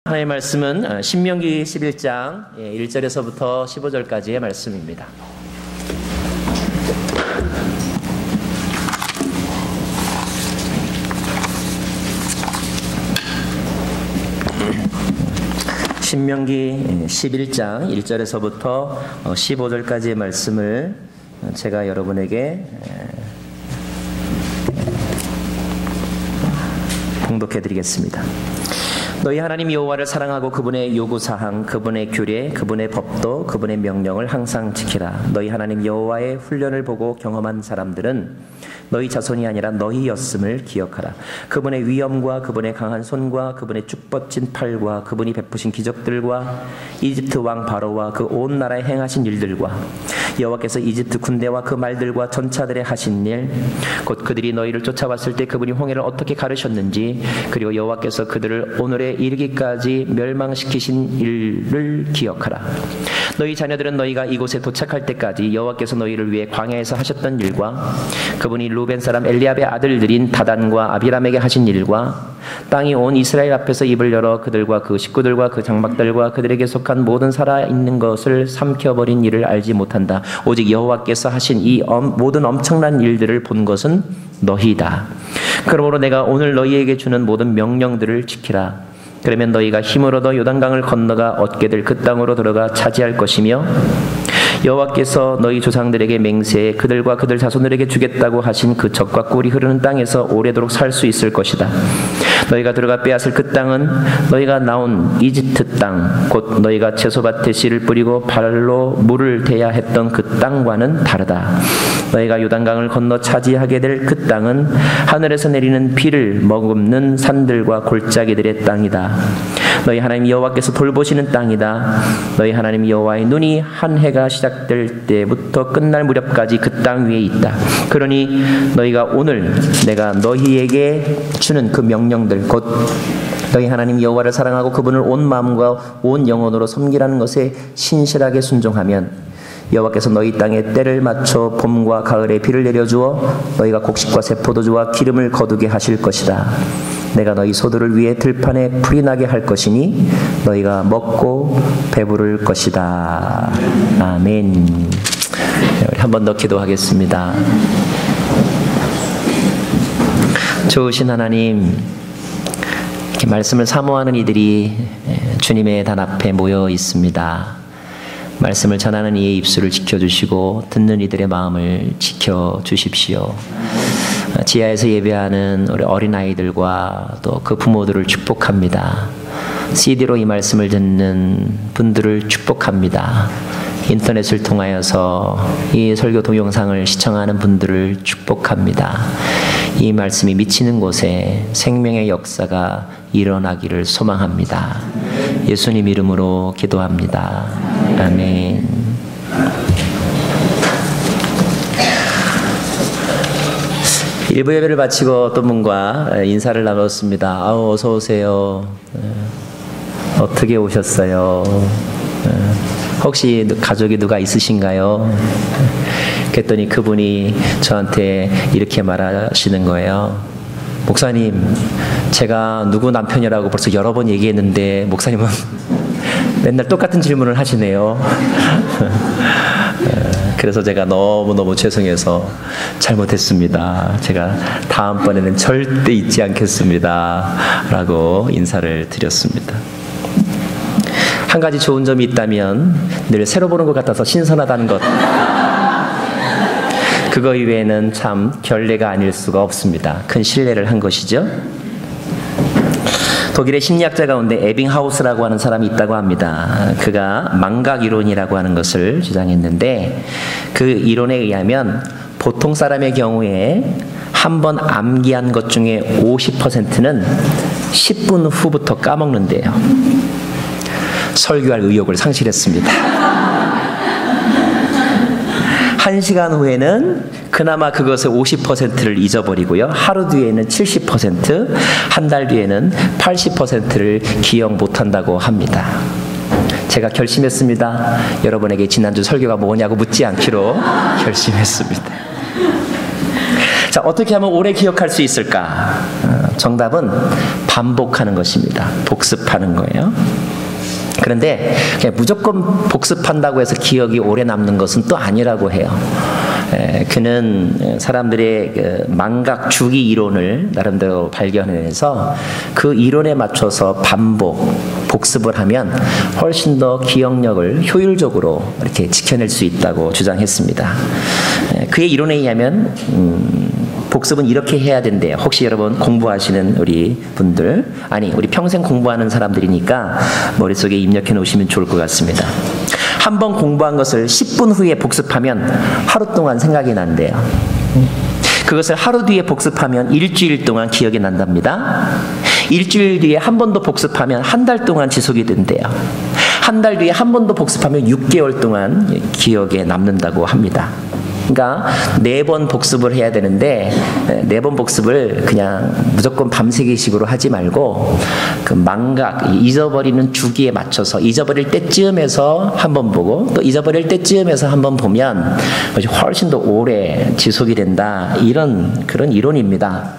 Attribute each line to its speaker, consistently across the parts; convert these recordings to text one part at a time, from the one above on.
Speaker 1: 하나님의 말씀은 신명기 11장 1절에서부터 15절까지의 말씀입니다. 신명기 11장 1절에서부터 15절까지의 말씀을 제가 여러분에게 봉독해 드리겠습니다. 너희 하나님 여호와를 사랑하고 그분의 요구사항, 그분의 규례, 그분의 법도, 그분의 명령을 항상 지키라. 너희 하나님 여호와의 훈련을 보고 경험한 사람들은 너희 자손이 아니라 너희였음을 기억하라. 그분의 위엄과 그분의 강한 손과 그분의 쭉 뻗친 팔과 그분이 베푸신 기적들과 이집트 왕 바로와 그 온 나라에 행하신 일들과 여호와께서 이집트 군대와 그 말들과 전차들의 하신 일, 곧 그들이 너희를 쫓아왔을 때 그분이 홍해를 어떻게 가르셨는지, 그리고 여호와께서 그들을 오늘에 이르기까지 멸망시키신 일을 기억하라. 너희 자녀들은 너희가 이곳에 도착할 때까지 여호와께서 너희를 위해 광야에서 하셨던 일과 그분이 루벤 사람 엘리압의 아들들인 다단과 아비람에게 하신 일과 땅이 온 이스라엘 앞에서 입을 열어 그들과 그 식구들과 그 장막들과 그들에게 속한 모든 살아있는 것을 삼켜버린 일을 알지 못한다. 오직 여호와께서 하신 이 모든 엄청난 일들을 본 것은 너희다. 그러므로 내가 오늘 너희에게 주는 모든 명령들을 지키라. 그러면 너희가 힘을 얻어 요단강을 건너가 얻게 될 그 땅으로 들어가 차지할 것이며 여호와께서 너희 조상들에게 맹세해 그들과 그들 자손들에게 주겠다고 하신 그 젖과 꿀이 흐르는 땅에서 오래도록 살 수 있을 것이다. 너희가 들어가 빼앗을 그 땅은 너희가 나온 이집트 땅, 곧 너희가 채소밭에 씨를 뿌리고 발로 물을 대야 했던 그 땅과는 다르다. 너희가 요단강을 건너 차지하게 될 그 땅은 하늘에서 내리는 비를 머금는 산들과 골짜기들의 땅이다. 너희 하나님 여호와께서 돌보시는 땅이다. 너희 하나님 여호와의 눈이 한 해가 시작될 때부터 끝날 무렵까지 그 땅 위에 있다. 그러니 너희가 오늘 내가 너희에게 주는 그 명령들, 곧 너희 하나님 여호와를 사랑하고 그분을 온 마음과 온 영혼으로 섬기라는 것에 신실하게 순종하면 여호와께서 너희 땅에 때를 맞춰 봄과 가을에 비를 내려주어 너희가 곡식과 새 포도주와 기름을 거두게 하실 것이다. 내가 너희 소들을 위해 들판에 풀이 나게 할 것이니 너희가 먹고 배부를 것이다. 아멘. 한 번 더 기도하겠습니다. 좋으신 하나님, 이렇게 말씀을 사모하는 이들이 주님의 단 앞에 모여 있습니다. 말씀을 전하는 이의 입술을 지켜주시고 듣는 이들의 마음을 지켜주십시오. 지하에서 예배하는 우리 어린아이들과 또 그 부모들을 축복합니다. CD로 이 말씀을 듣는 분들을 축복합니다. 인터넷을 통하여서 이 설교 동영상을 시청하는 분들을 축복합니다. 이 말씀이 미치는 곳에 생명의 역사가 일어나기를 소망합니다. 예수님 이름으로 기도합니다. 아멘. 일부 예배를 마치고 어떤 분과 인사를 나눴습니다. 어서 오세요. 어떻게 오셨어요? 혹시 가족이 누가 있으신가요? 그랬더니 그분이 저한테 이렇게 말하시는 거예요. 목사님, 제가 누구 남편이라고 벌써 여러 번 얘기했는데 목사님은 맨날 똑같은 질문을 하시네요. 그래서 제가 너무너무 죄송해서 잘못했습니다. 제가 다음번에는 절대 잊지 않겠습니다. 라고 인사를 드렸습니다. 한 가지 좋은 점이 있다면 늘 새로 보는 것 같아서 신선하다는 것. 그거 이외에는 참 결례가 아닐 수가 없습니다. 큰 신뢰를 한 것이죠. 독일의 심리학자 가운데 에빙하우스라고 하는 사람이 있다고 합니다. 그가 망각 이론이라고 하는 것을 주장했는데 그 이론에 의하면 보통 사람의 경우에 한 번 암기한 것 중에 50%는 10분 후부터 까먹는데요. 설교할 의욕을 상실했습니다. 1시간 후에는 그나마 그것의 50%를 잊어버리고요. 하루 뒤에는 70%, 한 달 뒤에는 80%를 기억 못한다고 합니다. 제가 결심했습니다. 여러분에게 지난주 설교가 뭐냐고 묻지 않기로 결심했습니다. 자, 어떻게 하면 오래 기억할 수 있을까? 정답은 반복하는 것입니다. 복습하는 거예요. 그런데 그냥 무조건 복습한다고 해서 기억이 오래 남는 것은 또 아니라고 해요. 그는 사람들의 그 망각 주기 이론을 나름대로 발견해서 그 이론에 맞춰서 복습을 하면 훨씬 더 기억력을 효율적으로 이렇게 지켜낼 수 있다고 주장했습니다. 그의 이론에 의하면 복습은 이렇게 해야 된대요. 혹시 여러분 공부하시는 우리 분들, 아니 우리 평생 공부하는 사람들이니까 머릿속에 입력해 놓으시면 좋을 것 같습니다. 한번 공부한 것을 10분 후에 복습하면 하루 동안 생각이 난대요. 그것을 하루 뒤에 복습하면 일주일 동안 기억이 난답니다. 일주일 뒤에 한 번 더 복습하면 한 달 동안 지속이 된대요. 한 달 뒤에 한 번 더 복습하면 6개월 동안 기억에 남는다고 합니다. 그러니까 4번 복습을 해야 되는데 4번 복습을 그냥 무조건 밤새기식으로 하지 말고 그 망각, 잊어버리는 주기에 맞춰서 잊어버릴 때쯤에서 한번 보고 또 잊어버릴 때쯤에서 한번 보면 훨씬 더 오래 지속이 된다. 이런 그런 이론입니다.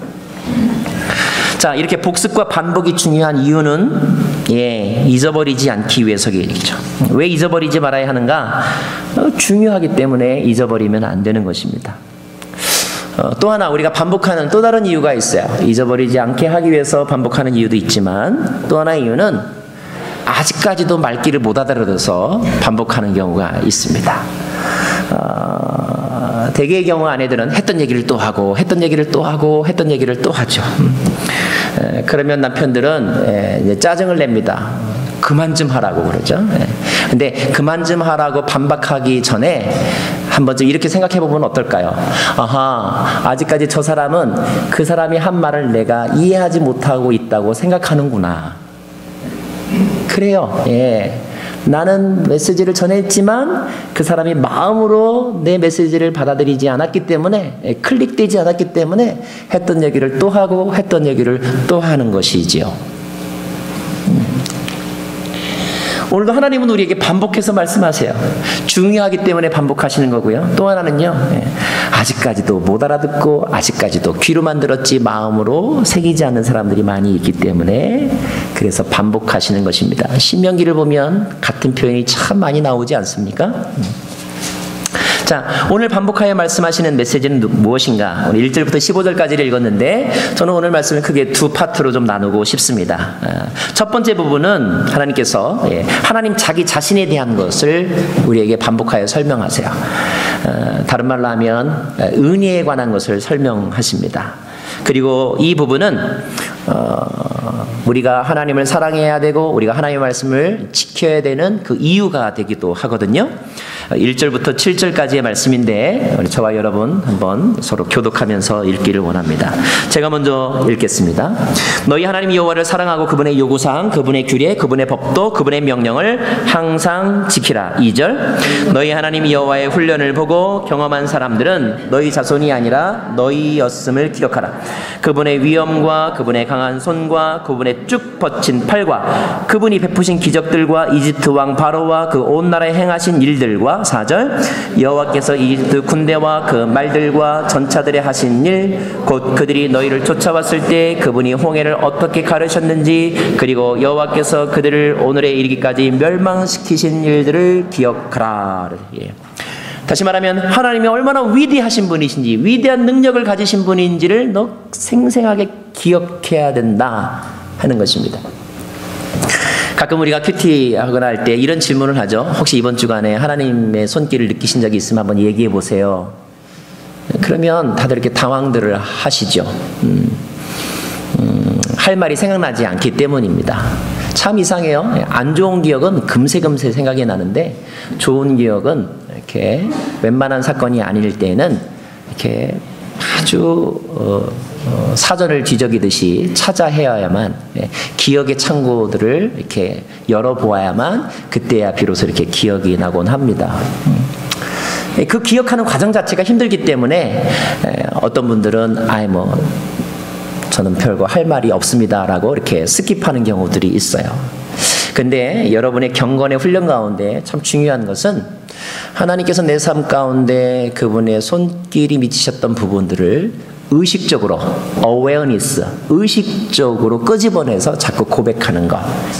Speaker 1: 자, 이렇게 복습과 반복이 중요한 이유는 잊어버리지 않기 위해서겠죠. 왜 잊어버리지 말아야 하는가? 중요하기 때문에 잊어버리면 안 되는 것입니다. 또 하나 우리가 반복하는 또 다른 이유가 있어요. 잊어버리지 않게 하기 위해서 반복하는 이유도 있지만 또 하나의 이유는 아직까지도 말귀를 못 알아들어서 반복하는 경우가 있습니다. 대개의 경우 아내들은 했던 얘기를 또 하고 했던 얘기를 또 하고 했던 얘기를 또 하죠. 그러면 남편들은 이제 짜증을 냅니다. 그만 좀 하라고 그러죠. 근데 그만 좀 하라고 반박하기 전에 한 번쯤 이렇게 생각해 보면 어떨까요? 아하, 아직까지 저 사람은 그 사람이 한 말을 내가 이해하지 못하고 있다고 생각하는구나. 그래요. 나는 메시지를 전했지만 그 사람이 마음으로 내 메시지를 받아들이지 않았기 때문에, 클릭되지 않았기 때문에 했던 얘기를 또 하고 했던 얘기를 또 하는 것이지요. 오늘도 하나님은 우리에게 반복해서 말씀하세요. 중요하기 때문에 반복하시는 거고요. 또 하나는요, 아직까지도 못 알아듣고 아직까지도 귀로만 들었지 마음으로 새기지 않는 사람들이 많이 있기 때문에 그래서 반복하시는 것입니다. 신명기를 보면 같은 표현이 참 많이 나오지 않습니까? 자, 오늘 반복하여 말씀하시는 메시지는 무엇인가? 오늘 1절부터 15절까지를 읽었는데 저는 오늘 말씀을 크게 두 파트로 좀 나누고 싶습니다. 첫 번째 부분은 하나님께서 하나님 자기 자신에 대한 것을 우리에게 반복하여 설명하세요. 다른 말로 하면 은혜에 관한 것을 설명하십니다. 그리고 이 부분은 우리가 하나님을 사랑해야 되고 우리가 하나님의 말씀을 지켜야 되는 그 이유가 되기도 하거든요. 1절부터 7절까지의 말씀인데 우리 저와 여러분 한번 서로 교독하면서 읽기를 원합니다. 제가 먼저 읽겠습니다. 너희 하나님 여호와를 사랑하고 그분의 요구사항, 그분의 규례, 그분의 법도, 그분의 명령을 항상 지키라. 2절 너희 하나님 여호와의 훈련을 보고 경험한 사람들은 너희 자손이 아니라 너희였음을 기억하라. 그분의 위엄과 그분의 강한 손과 그분의 쭉 뻗친 팔과 그분이 베푸신 기적들과 이집트 왕 바로와 그 온 나라에 행하신 일들과 4절 여호와께서 이집트 군대와 그 말들과 전차들에 하신 일 곧 그들이 너희를 쫓아왔을 때 그분이 홍해를 어떻게 가르셨는지 그리고 여호와께서 그들을 오늘에 이르기까지 멸망시키신 일들을 기억하라. 다시 말하면 하나님이 얼마나 위대하신 분이신지 위대한 능력을 가지신 분인지를 너 생생하게 기억해야 된다 하는 것입니다. 가끔 우리가 큐티하거나 할 때 이런 질문을 하죠. 혹시 이번 주간에 하나님의 손길을 느끼신 적이 있으면 한번 얘기해 보세요. 그러면 다들 이렇게 당황들을 하시죠. 할 말이 생각나지 않기 때문입니다. 참 이상해요. 안 좋은 기억은 금세 생각이 나는데 좋은 기억은 이렇게 웬만한 사건이 아닐 때는 이렇게 아주 사전을 뒤적이듯이 찾아 헤아야만 기억의 창고들을 이렇게 열어보아야만 그때야 비로소 이렇게 기억이 나곤 합니다. 그 기억하는 과정 자체가 힘들기 때문에 어떤 분들은 저는 별거 할 말이 없습니다라고 이렇게 스킵하는 경우들이 있어요. 근데 여러분의 경건의 훈련 가운데 참 중요한 것은 하나님께서 내 삶 가운데 그분의 손길이 미치셨던 부분들을 의식적으로 awareness, 의식적으로 끄집어내서 자꾸 고백하는 것,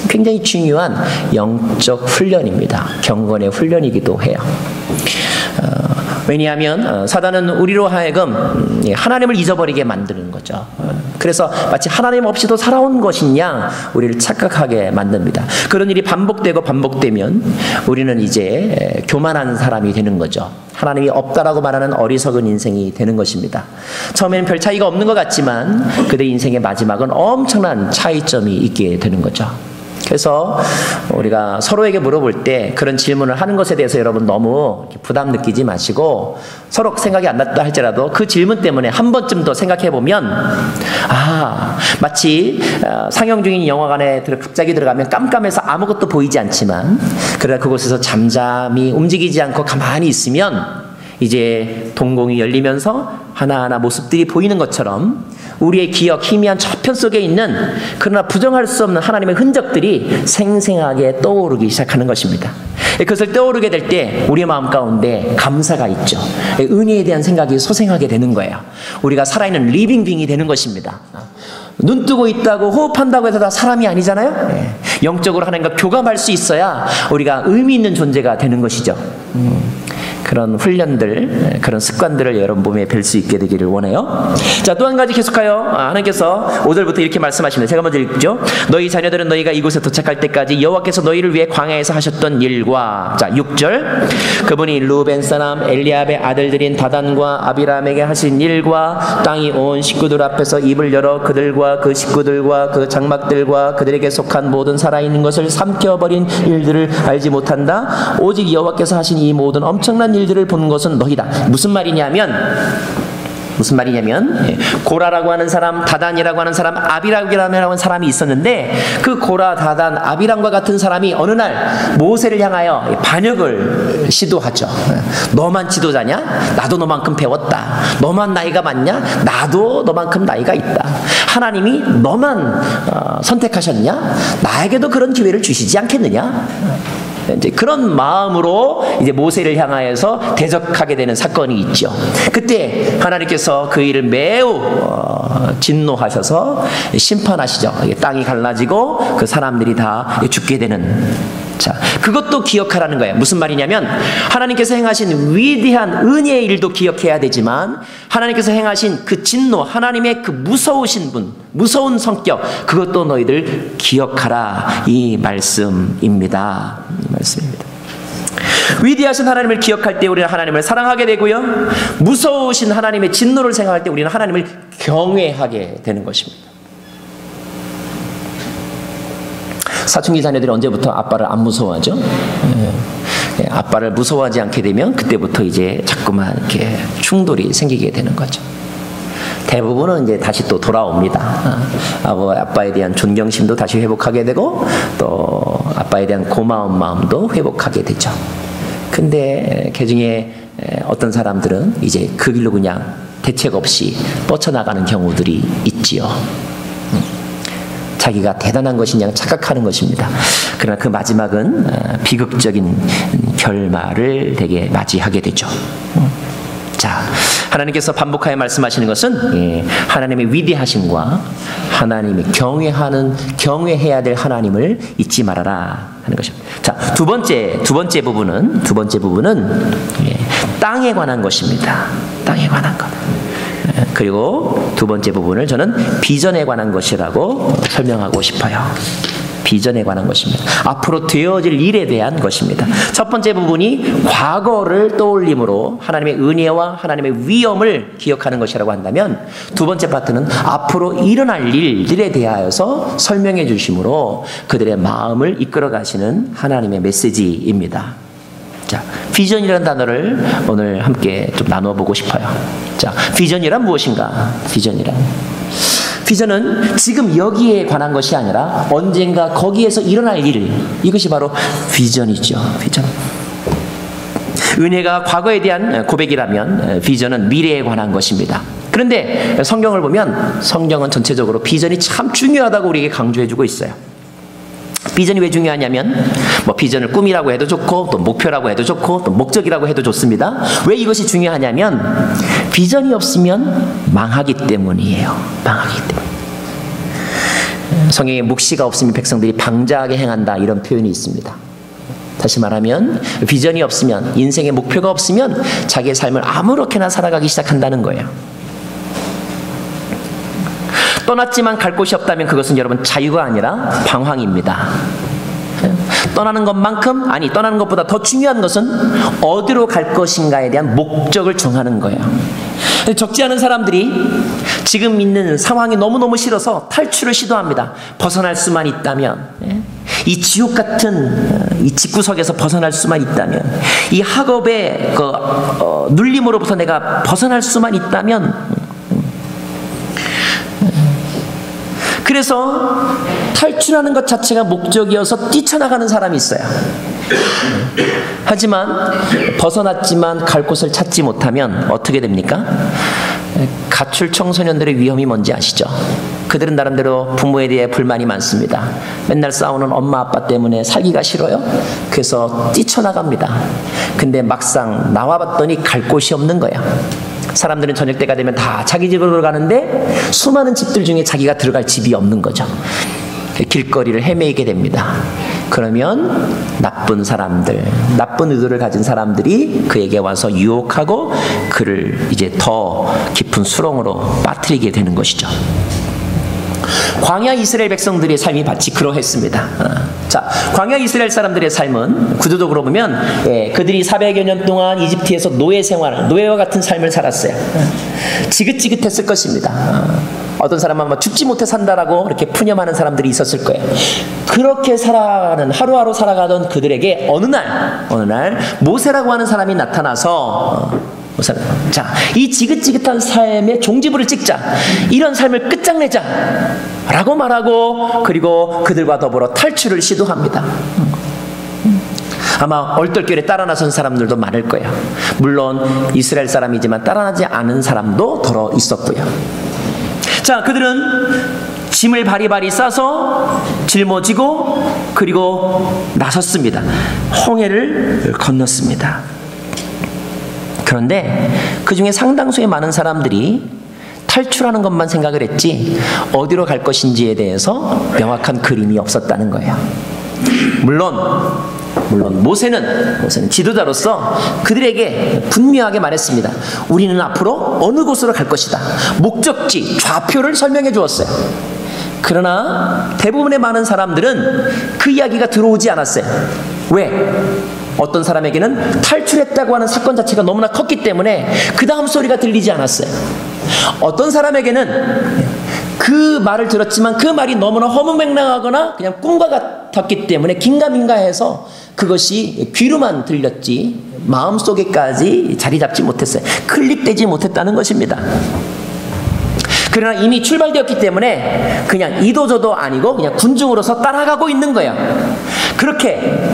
Speaker 1: 굉장히 중요한 영적 훈련입니다. 경건의 훈련이기도 해요. 왜냐하면 사단은 우리로 하여금 하나님을 잊어버리게 만드는 거죠. 그래서 마치 하나님 없이도 살아온 것이냐 우리를 착각하게 만듭니다. 그런 일이 반복되고 반복되면 우리는 이제 교만한 사람이 되는 거죠. 하나님이 없다라고 말하는 어리석은 인생이 되는 것입니다. 처음에는 별 차이가 없는 것 같지만 그들의 인생의 마지막은 엄청난 차이점이 있게 되는 거죠. 그래서 우리가 서로에게 물어볼 때 그런 질문을 하는 것에 대해서 여러분 너무 부담 느끼지 마시고, 서로 생각이 안 났다 할지라도 그 질문 때문에 한 번쯤 더 생각해 보면, 마치 상영 중인 영화관에 갑자기 들어가면 깜깜해서 아무것도 보이지 않지만, 그러나 그곳에서 잠잠히 움직이지 않고 가만히 있으면 이제 동공이 열리면서 하나하나 모습들이 보이는 것처럼 우리의 기억, 희미한 저편 속에 있는 그러나 부정할 수 없는 하나님의 흔적들이 생생하게 떠오르기 시작하는 것입니다. 그것을 떠오르게 될 때 우리의 마음 가운데 감사가 있죠. 은혜에 대한 생각이 소생하게 되는 거예요. 우리가 살아있는 리빙 빙이 되는 것입니다. 눈 뜨고 있다고 호흡한다고 해서 다 사람이 아니잖아요. 영적으로 하나님과 교감할 수 있어야 우리가 의미 있는 존재가 되는 것이죠. 그런 훈련들, 그런 습관들을 여러분 몸에 뵐 수 있게 되기를 원해요. 자, 또 한 가지 계속하여 하나님께서 5절부터 이렇게 말씀하십니다. 제가 먼저 읽죠. 너희 자녀들은 너희가 이곳에 도착할 때까지 여호와께서 너희를 위해 광야에서 하셨던 일과, 자 6절, 그분이 루벤 사람 엘리압의 아들들인 다단과 아비람에게 하신 일과 땅이 온 식구들 앞에서 입을 열어 그들과 그 식구들과 그 장막들과 그들에게 속한 모든 살아있는 것을 삼켜버린 일들을 알지 못한다. 오직 여호와께서 하신 이 모든 엄청난 일들을 본 것은 너희다. 무슨 말이냐면 고라라고 하는 사람, 다단이라고 하는 사람, 아비람이라고 하는 사람이 있었는데, 그 고라, 다단, 아비람과 같은 사람이 어느 날 모세를 향하여 반역을 시도하죠. 너만 지도자냐? 나도 너만큼 배웠다. 너만 나이가 많냐? 나도 너만큼 나이가 있다. 하나님이 너만 선택하셨냐? 나에게도 그런 기회를 주시지 않겠느냐? 이제 그런 마음으로 이제 모세를 향하여서 대적하게 되는 사건이 있죠. 그때 하나님께서 그 일을 매우 진노하셔서 심판하시죠. 땅이 갈라지고 그 사람들이 다 죽게 되는. 자, 그것도 기억하라는 거예요. 무슨 말이냐면 하나님께서 행하신 위대한 은혜의 일도 기억해야 되지만, 하나님께서 행하신 그 진노, 하나님의 그 무서우신 분, 무서운 성격, 그것도 너희들 기억하라, 이 말씀입니다. 이 말씀입니다. 위대하신 하나님을 기억할 때 우리는 하나님을 사랑하게 되고요, 무서우신 하나님의 진노를 생각할 때 우리는 하나님을 경외하게 되는 것입니다. 사춘기 자녀들이 언제부터 아빠를 안 무서워하죠? 아빠를 무서워하지 않게 되면 그때부터 이제 자꾸만 이렇게 충돌이 생기게 되는 거죠. 대부분은 이제 다시 또 돌아옵니다. 아빠에 대한 존경심도 다시 회복하게 되고, 또 아빠에 대한 고마운 마음도 회복하게 되죠. 근데 그중에 어떤 사람들은 이제 그 길로 그냥 대책 없이 뻗쳐나가는 경우들이 있지요. 자기가 대단한 것이냐 착각하는 것입니다. 그러나 그 마지막은 비극적인 결말을 되게 맞이하게 되죠. 자, 하나님께서 반복하여 말씀하시는 것은 하나님의 위대하심과 하나님의 경외해야 될 하나님을 잊지 말아라 하는 것입니다. 자, 두 번째 부분은 땅에 관한 것입니다. 땅에 관한 것. 그리고 두 번째 부분을 저는 비전에 관한 것이라고 설명하고 싶어요. 비전에 관한 것입니다. 앞으로 되어질 일에 대한 것입니다. 첫 번째 부분이 과거를 떠올림으로 하나님의 은혜와 하나님의 위엄을 기억하는 것이라고 한다면, 두 번째 파트는 앞으로 일어날 일들에 대하여서 설명해 주심으로 그들의 마음을 이끌어 가시는 하나님의 메시지입니다. 자, 비전이라는 단어를 오늘 함께 좀 나눠보고 싶어요. 자, 비전이란 무엇인가? 비전은 지금 여기에 관한 것이 아니라 언젠가 거기에서 일어날 일, 이것이 바로 비전이죠. 비전. 은혜가 과거에 대한 고백이라면 비전은 미래에 관한 것입니다. 그런데 성경을 보면 성경은 전체적으로 비전이 참 중요하다고 우리에게 강조해주고 있어요. 비전이 왜 중요하냐면, 비전을 꿈이라고 해도 좋고, 또 목표라고 해도 좋고, 또 목적이라고 해도 좋습니다. 왜 이것이 중요하냐면, 비전이 없으면 망하기 때문이에요. 망하기 때문에. 성경에 묵시가 없으면 백성들이 방자하게 행한다, 이런 표현이 있습니다. 다시 말하면 비전이 없으면, 인생의 목표가 없으면 자기의 삶을 아무렇게나 살아가기 시작한다는 거예요. 떠났지만 갈 곳이 없다면 그것은 여러분 자유가 아니라 방황입니다. 떠나는 것만큼, 아니 떠나는 것보다 더 중요한 것은 어디로 갈 것인가에 대한 목적을 정하는 거예요. 적지 않은 사람들이 지금 있는 상황이 너무너무 싫어서 탈출을 시도합니다. 벗어날 수만 있다면, 이 지옥 같은 이 집구석에서 벗어날 수만 있다면, 이 학업의 눌림으로부터 내가 벗어날 수만 있다면. 그래서 탈출하는 것 자체가 목적이어서 뛰쳐나가는 사람이 있어요. 하지만 벗어났지만 갈 곳을 찾지 못하면 어떻게 됩니까? 가출 청소년들의 위험이 뭔지 아시죠? 그들은 나름대로 부모에 대해 불만이 많습니다. 맨날 싸우는 엄마 아빠 때문에 살기가 싫어요. 그래서 뛰쳐나갑니다. 근데 막상 나와봤더니 갈 곳이 없는 거야. 사람들은 저녁 때가 되면 다 자기 집으로 가는데 수많은 집들 중에 자기가 들어갈 집이 없는 거죠. 길거리를 헤매게 됩니다. 그러면 나쁜 사람들, 나쁜 의도를 가진 사람들이 그에게 와서 유혹하고 그를 이제 더 깊은 수렁으로 빠뜨리게 되는 것이죠. 광야 이스라엘 백성들의 삶이 마치 그러했습니다. 자, 광야 이스라엘 사람들의 삶은 구조적으로 보면 그들이 400여 년 동안 이집트에서 노예 생활을, 노예와 같은 삶을 살았어요. 지긋지긋했을 것입니다. 어떤 사람은 뭐 죽지 못해 산다라고 이렇게 푸념하는 사람들이 있었을 거예요. 그렇게 살아가는, 하루하루 살아가던 그들에게 어느 날 모세라고 하는 사람이 나타나서 자, 이 지긋지긋한 삶의 종지부를 찍자, 이런 삶을 끝장내자 라고 말하고, 그리고 그들과 더불어 탈출을 시도합니다. 아마 얼떨결에 따라 나선 사람들도 많을 거예요. 물론 이스라엘 사람이지만 따라나지 않은 사람도 더러 있었고요. 자, 그들은 짐을 바리바리 싸서 짊어지고 그리고 나섰습니다. 홍해를 건넜습니다. 그런데 그 중에 상당수의 많은 사람들이 탈출하는 것만 생각을 했지 어디로 갈 것인지에 대해서 명확한 그림이 없었다는 거예요. 물론 모세는 지도자로서 그들에게 분명하게 말했습니다. 우리는 앞으로 어느 곳으로 갈 것이다. 목적지, 좌표를 설명해 주었어요. 그러나 대부분의 많은 사람들은 그 이야기가 들어오지 않았어요. 왜? 어떤 사람에게는 탈출했다고 하는 사건 자체가 너무나 컸기 때문에 그 다음 소리가 들리지 않았어요. 어떤 사람에게는 그 말을 들었지만 그 말이 너무나 허무맹랑하거나 그냥 꿈과 같았기 때문에 긴가민가해서 그것이 귀로만 들렸지 마음속에까지 자리 잡지 못했어요. 클릭되지 못했다는 것입니다. 그러나 이미 출발되었기 때문에 그냥 이도저도 아니고 그냥 군중으로서 따라가고 있는 거예요. 그렇게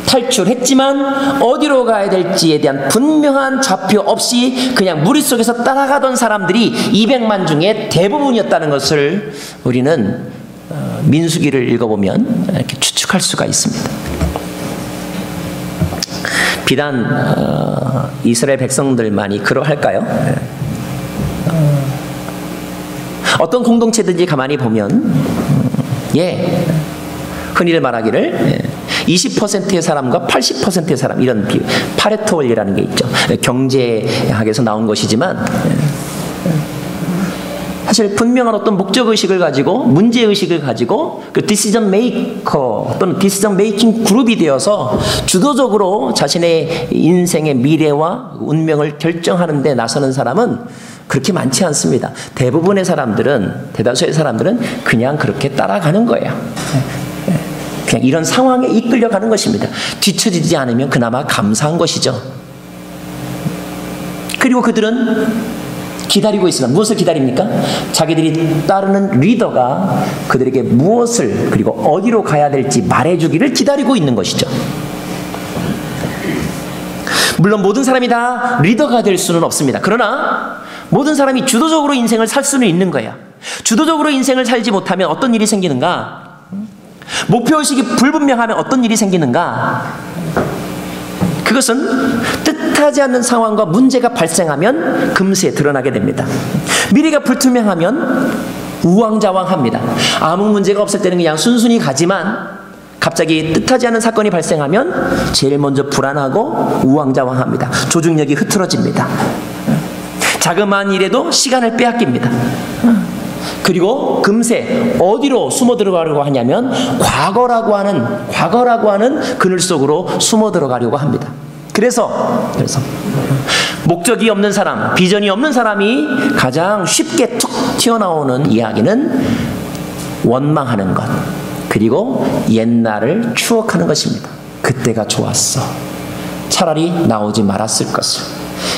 Speaker 1: 탈출했지만 어디로 가야 될지에 대한 분명한 좌표 없이 그냥 무릿속에서 따라가던 사람들이 200만 중에 대부분이었다는 것을 우리는 민수기를 읽어보면 이렇게 추측할 수가 있습니다. 비단 이스라엘 백성들만이 그러할까요? 어떤 공동체든지 가만히 보면 흔히들 말하기를 20%의 사람과 80%의 사람, 이런 비율, 파레토 원리라는 게 있죠. 경제학에서 나온 것이지만 사실 분명한 어떤 목적의식을 가지고 문제의식을 가지고 그 디시전 메이커 또는 디시전 메이킹 그룹이 되어서 주도적으로 자신의 인생의 미래와 운명을 결정하는 데 나서는 사람은 그렇게 많지 않습니다. 대부분의 사람들은, 대다수의 사람들은 그냥 그렇게 따라가는 거예요. 그냥 이런 상황에 이끌려가는 것입니다. 뒤처지지 않으면 그나마 감사한 것이죠. 그리고 그들은 기다리고 있습니다. 무엇을 기다립니까? 자기들이 따르는 리더가 그들에게 무엇을 그리고 어디로 가야 될지 말해주기를 기다리고 있는 것이죠. 물론 모든 사람이 다 리더가 될 수는 없습니다. 그러나 모든 사람이 주도적으로 인생을 살 수는 있는 거예요. 주도적으로 인생을 살지 못하면 어떤 일이 생기는가? 목표의식이 불분명하면 어떤 일이 생기는가? 그것은 뜻하지 않는 상황과 문제가 발생하면 금세 드러나게 됩니다. 미래가 불투명하면 우왕좌왕합니다. 아무 문제가 없을 때는 그냥 순순히 가지만 갑자기 뜻하지 않은 사건이 발생하면 제일 먼저 불안하고 우왕좌왕합니다. 조직력이 흐트러집니다. 자그마한 일에도 시간을 빼앗깁니다. 그리고 금세 어디로 숨어 들어가려고 하냐면 과거라고 하는 그늘 속으로 숨어 들어가려고 합니다. 그래서 목적이 없는 사람, 비전이 없는 사람이 가장 쉽게 툭 튀어나오는 이야기는 원망하는 것, 그리고 옛날을 추억하는 것입니다. 그때가 좋았어. 차라리 나오지 말았을 것을.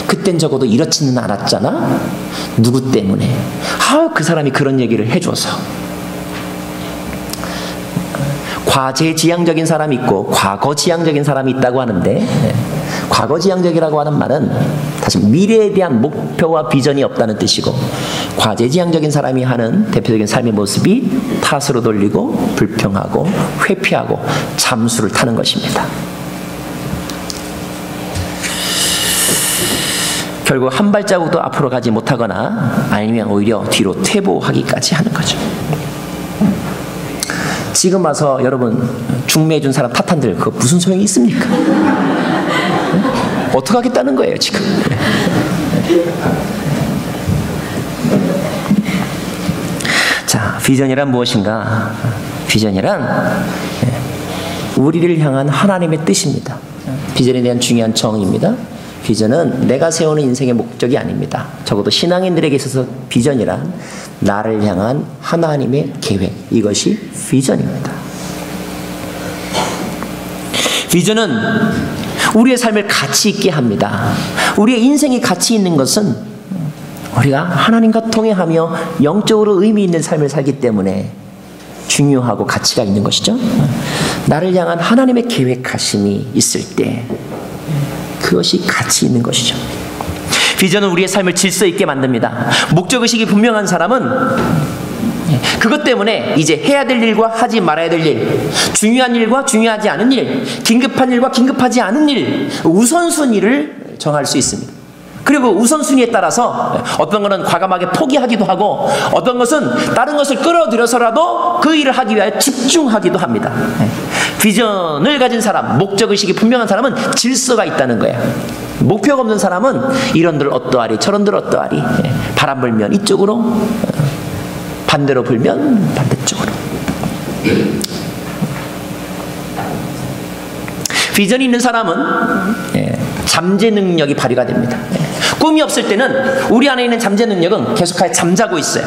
Speaker 1: 그땐 적어도 이렇지는 않았잖아. 누구 때문에? 그 사람이 그런 얘기를 해줘서. 과제지향적인 사람이 있고 과거지향적인 사람이 있다고 하는데, 과거지향적이라고 하는 말은 다시 미래에 대한 목표와 비전이 없다는 뜻이고, 과제지향적인 사람이 하는 대표적인 삶의 모습이 탓으로 돌리고 불평하고 회피하고 잠수를 타는 것입니다. 결국 한 발자국도 앞으로 가지 못하거나 아니면 오히려 뒤로 퇴보하기까지 하는 거죠. 지금 와서 여러분 중매해준 사람 탓한들 그거 무슨 소용이 있습니까? 어떻게 하겠다는 거예요 지금. 자, 비전이란 무엇인가? 비전이란 우리를 향한 하나님의 뜻입니다. 비전에 대한 중요한 정의입니다. 비전은 내가 세우는 인생의 목적이 아닙니다. 적어도 신앙인들에게 있어서 비전이란 나를 향한 하나님의 계획, 이것이 비전입니다. 비전은 우리의 삶을 가치 있게 합니다. 우리의 인생이 가치 있는 것은 우리가 하나님과 통행하며 영적으로 의미 있는 삶을 살기 때문에 중요하고 가치가 있는 것이죠. 나를 향한 하나님의 계획하심이 있을 때 그것이 가치 있는 것이죠. 비전은 우리의 삶을 질서 있게 만듭니다. 목적의식이 분명한 사람은 그것 때문에 이제 해야 될 일과 하지 말아야 될 일, 중요한 일과 중요하지 않은 일, 긴급한 일과 긴급하지 않은 일, 우선순위를 정할 수 있습니다. 그리고 우선순위에 따라서 어떤 것은 과감하게 포기하기도 하고 어떤 것은 다른 것을 끌어들여서라도 그 일을 하기 위하여 집중하기도 합니다. 비전을 가진 사람, 목적의식이 분명한 사람은 질서가 있다는 거예요. 목표가 없는 사람은 이런들 어떠하리 저런들 어떠하리, 바람 불면 이쪽으로, 반대로 불면 반대쪽으로. 비전이 있는 사람은 잠재 능력이 발휘가 됩니다. 꿈이 없을 때는 우리 안에 있는 잠재 능력은 계속하여 잠자고 있어요.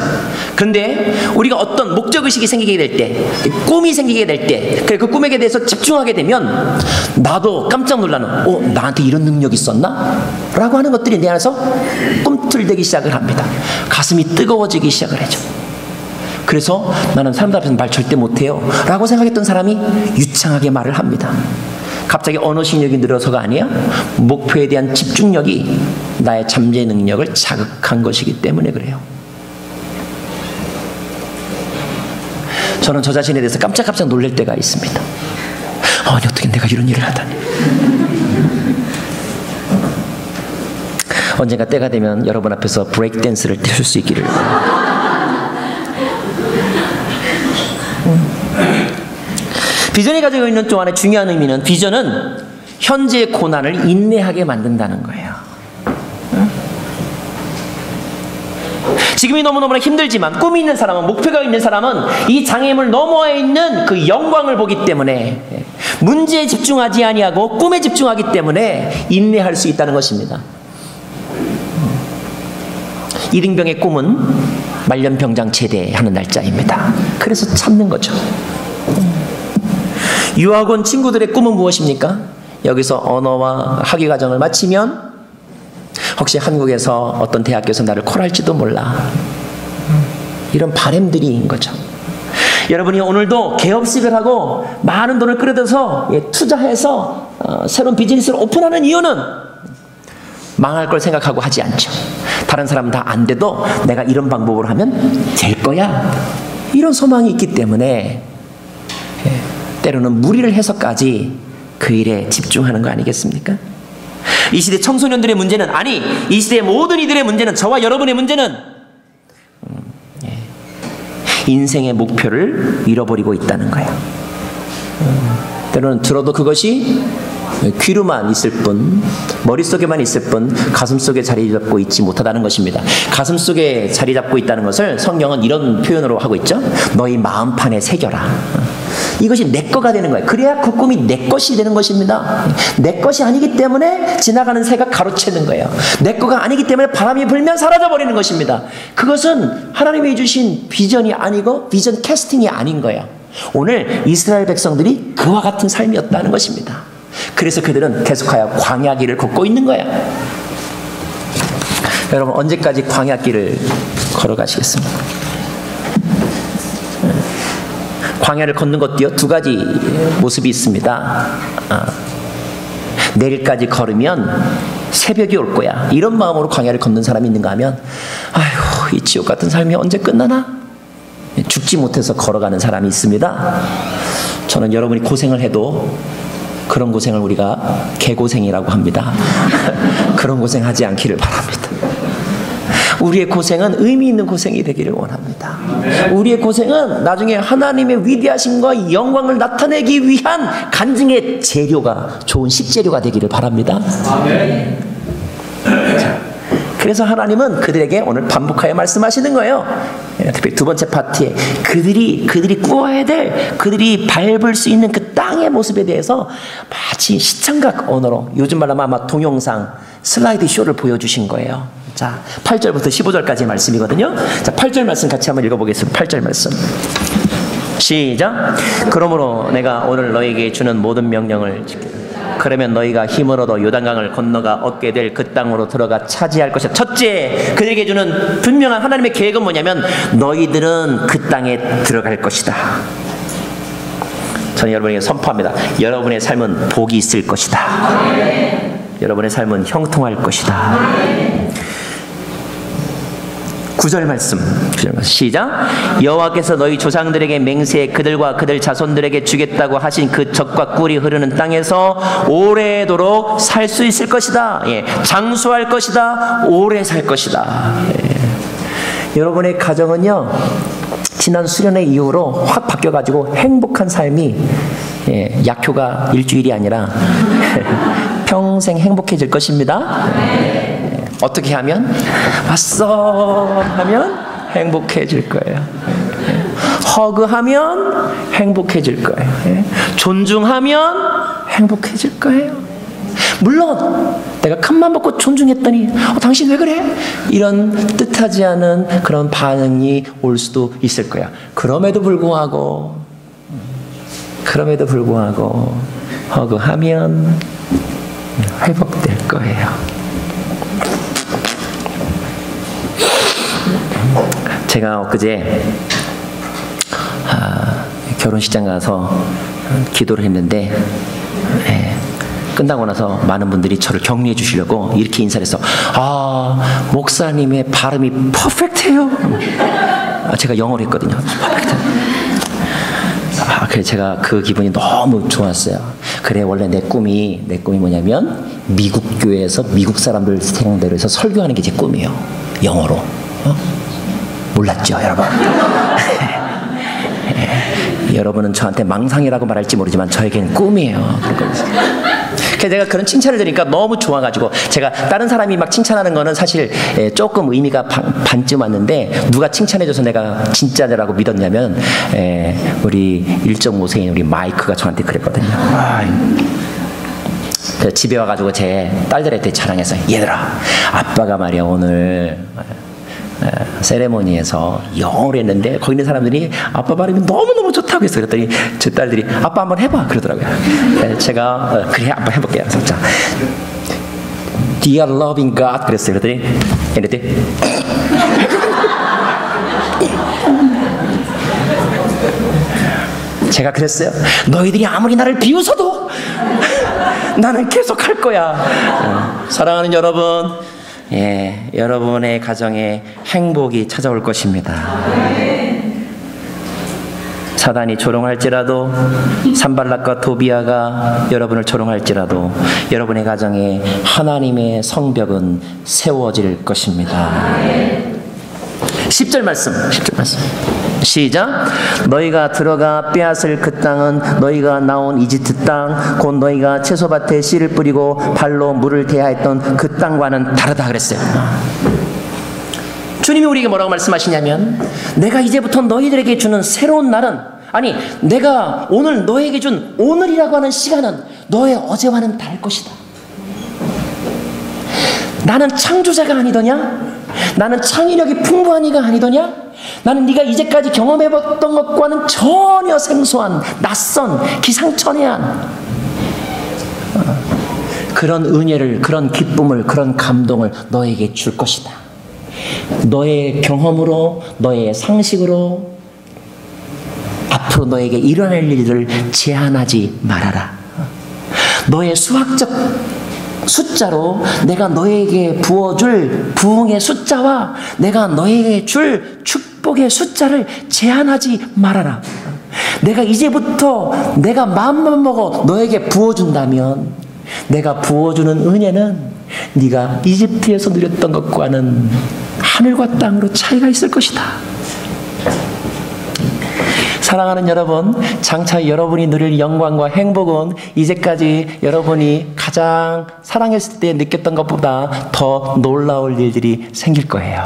Speaker 1: 그런데 우리가 어떤 목적의식이 생기게 될 때, 꿈이 생기게 될 때, 그 꿈에 대해서 집중하게 되면 나도 깜짝 놀라는, 나한테 이런 능력이 있었나? 라고 하는 것들이 내 안에서 꿈틀대기 시작을 합니다. 가슴이 뜨거워지기 시작을 하죠. 그래서 나는 사람들 앞에서 말 절대 못해요 라고 생각했던 사람이 유창하게 말을 합니다. 갑자기 언어 실력이 늘어서가 아니야. 목표에 대한 집중력이 나의 잠재 능력을 자극한 것이기 때문에 그래요. 저는 저 자신에 대해서 깜짝깜짝 놀랄 때가 있습니다. 아니 어떻게 내가 이런 일을 하다니. 언젠가 때가 되면 여러분 앞에서 브레이크 댄스를 뛸 수 있기를. 비전이 가지고 있는 또 하나의 중요한 의미는, 비전은 현재의 고난을 인내하게 만든다는 거예요. 지금이 너무너무나 힘들지만 꿈이 있는 사람은, 목표가 있는 사람은 이 장애물을 넘어와 있는 그 영광을 보기 때문에, 문제에 집중하지 아니하고 꿈에 집중하기 때문에 인내할 수 있다는 것입니다. 이등병의 꿈은 말년병장 제대하는 날짜입니다. 그래서 참는 거죠. 유학원 친구들의 꿈은 무엇입니까? 여기서 언어와 학위 과정을 마치면 혹시 한국에서 어떤 대학교에서 나를 콜할지도 몰라. 이런 바람들인 거죠. 여러분이 오늘도 개업식을 하고 많은 돈을 끌어들여서 투자해서 새로운 비즈니스를 오픈하는 이유는 망할 걸 생각하고 하지 않죠. 다른 사람은 다 안 돼도 내가 이런 방법으로 하면 될 거야. 이런 소망이 있기 때문에 때로는 무리를 해서까지 그 일에 집중하는 거 아니겠습니까? 이 시대 청소년들의 문제는, 아니 이 시대의 모든 이들의 문제는, 저와 여러분의 문제는 인생의 목표를 잃어버리고 있다는 거예요. 때로는 들어도 그것이 귀로만 있을 뿐, 머릿속에만 있을 뿐 가슴속에 자리 잡고 있지 못하다는 것입니다. 가슴속에 자리 잡고 있다는 것을 성경은 이런 표현으로 하고 있죠. 너희 마음판에 새겨라. 이것이 내 거가 되는 거예요. 그래야 그 꿈이 내 것이 되는 것입니다. 내 것이 아니기 때문에 지나가는 새가 가로채는 거예요. 내 거가 아니기 때문에 바람이 불면 사라져버리는 것입니다. 그것은 하나님이 주신 비전이 아니고 비전 캐스팅이 아닌 거예요. 오늘 이스라엘 백성들이 그와 같은 삶이었다는 것입니다. 그래서 그들은 계속하여 광야길을 걷고 있는 거예요. 여러분, 언제까지 광야길을 걸어가시겠습니까? 광야를 걷는 것도요, 두 가지 모습이 있습니다. 내일까지 걸으면 새벽이 올 거야, 이런 마음으로 광야를 걷는 사람이 있는가 하면, 아휴, 이 지옥 같은 삶이 언제 끝나나? 죽지 못해서 걸어가는 사람이 있습니다. 저는 여러분이 고생을 해도 그런 고생을 우리가 개고생이라고 합니다. 그런 고생하지 않기를 바랍니다. 우리의 고생은 의미 있는 고생이 되기를 원합니다. 우리의 고생은 나중에 하나님의 위대하심과 영광을 나타내기 위한 간증의 재료가, 좋은 식재료가 되기를 바랍니다. 자, 그래서 하나님은 그들에게 오늘 반복하여 말씀하시는 거예요. 특별히 두 번째 파트에 그들이 꾸어야 될, 그들이 밟을 수 있는 그 땅의 모습에 대해서 마치 시청각 언어로, 요즘 말하면 아마 동영상 슬라이드 쇼를 보여주신 거예요. 자, 8절부터 15절까지의 말씀이거든요. 자, 8절 말씀 같이 한번 읽어보겠습니다. 8절 말씀 시작. 그러므로 내가 오늘 너에게 주는 모든 명령을 지키라. 그러면 너희가 힘을 얻어 요단강을 건너가 얻게 될 그 땅으로 들어가 차지할 것이다. 첫째, 그들에게 주는 분명한 하나님의 계획은 뭐냐면 너희들은 그 땅에 들어갈 것이다. 저는 여러분에게 선포합니다. 여러분의 삶은 복이 있을 것이다. 여러분의 삶은 형통할 것이다. 9절 말씀 시작. 여호와께서 너희 조상들에게 맹세해 그들과 그들 자손들에게 주겠다고 하신 그 젖과 꿀이 흐르는 땅에서 오래도록 살 수 있을 것이다. 장수할 것이다. 오래 살 것이다. 여러분의 가정은요, 지난 수련회 이후로 확 바뀌어가지고 행복한 삶이, 약효가 일주일이 아니라 평생 행복해질 것입니다. 어떻게 하면? 왔어 하면 행복해질 거예요. 허그하면 행복해질 거예요. 존중하면 행복해질 거예요. 물론 내가 큰맘 먹고 존중했더니 당신 왜 그래? 이런 뜻하지 않은 그런 반응이 올 수도 있을 거야. 그럼에도 불구하고 허그하면 회복될 거예요. 제가 엊그제 결혼식장 가서 기도를 했는데, 끝나고 나서 많은 분들이 저를 격려해 주시려고 이렇게 인사를 해서, 목사님의 발음이 퍼펙트해요. 제가 영어로 했거든요. 퍼펙트. 그래서 제가 그 기분이 너무 좋았어요. 그래, 원래 내 꿈이 뭐냐면 미국 교회에서 미국 사람들 상대로 해서 설교하는 게 제 꿈이에요. 영어로. 몰랐죠, 여러분? 여러분은 저한테 망상이라고 말할지 모르지만 저에게는 꿈이에요. 그래서 제가 그런 칭찬을 들으니까 너무 좋아가지고, 제가 다른 사람이 막 칭찬하는 거는 사실 조금 의미가 반쯤 왔는데, 누가 칭찬해줘서 내가 진짜라고 믿었냐면, 우리 1.5세인 우리 마이크가 저한테 그랬거든요. 집에 와가지고 제 딸들한테 자랑해서, 얘들아, 아빠가 말이야 오늘 세레모니에서 영어로 했는데 거기 있는 사람들이 아빠 발음이 너무너무 좋다고 했어요. 그랬더니 제 딸들이 아빠 한번 해봐 그러더라고요. 제가 그래 아빠 해볼게요. 그래서 자, Dear loving God 그랬어요. 그랬더니 얘네들 제가 그랬어요. 너희들이 아무리 나를 비웃어도 나는 계속 할 거야. 사랑하는 여러분, 여러분의 가정에 행복이 찾아올 것입니다. 사단이 조롱할지라도, 산발락과 도비아가 여러분을 조롱할지라도 여러분의 가정에 하나님의 성벽은 세워질 것입니다. 10절 말씀, 10절 말씀. 시작. 너희가 들어가 빼앗을 그 땅은 너희가 나온 이집트 땅, 곧 너희가 채소밭에 씨를 뿌리고 발로 물을 대야 했던 그 땅과는 다르다 그랬어요. 주님이 우리에게 뭐라고 말씀하시냐면, 내가 이제부터 너희들에게 주는 새로운 날은, 아니 내가 오늘 너에게 준 오늘이라고 하는 시간은 너의 어제와는 다를 것이다. 나는 창조자가 아니더냐? 나는 창의력이 풍부한 이가 아니더냐? 나는 네가 이제까지 경험해봤던 것과는 전혀 생소한, 낯선, 기상천외한 그런 은혜를, 그런 기쁨을, 그런 감동을 너에게 줄 것이다. 너의 경험으로, 너의 상식으로 앞으로 너에게 일어날 일을 제한하지 말아라. 너의 수학적 숫자로 내가 너에게 부어줄 부흥의 숫자와 내가 너에게 줄 축복의 숫자를 제한하지 말아라. 내가 이제부터 내가 마음만 먹어 너에게 부어준다면, 내가 부어주는 은혜는 네가 이집트에서 누렸던 것과는 하늘과 땅으로 차이가 있을 것이다. 사랑하는 여러분, 장차 여러분이 누릴 영광과 행복은 이제까지 여러분이 가장 사랑했을 때 느꼈던 것보다 더 놀라울 일들이 생길 거예요.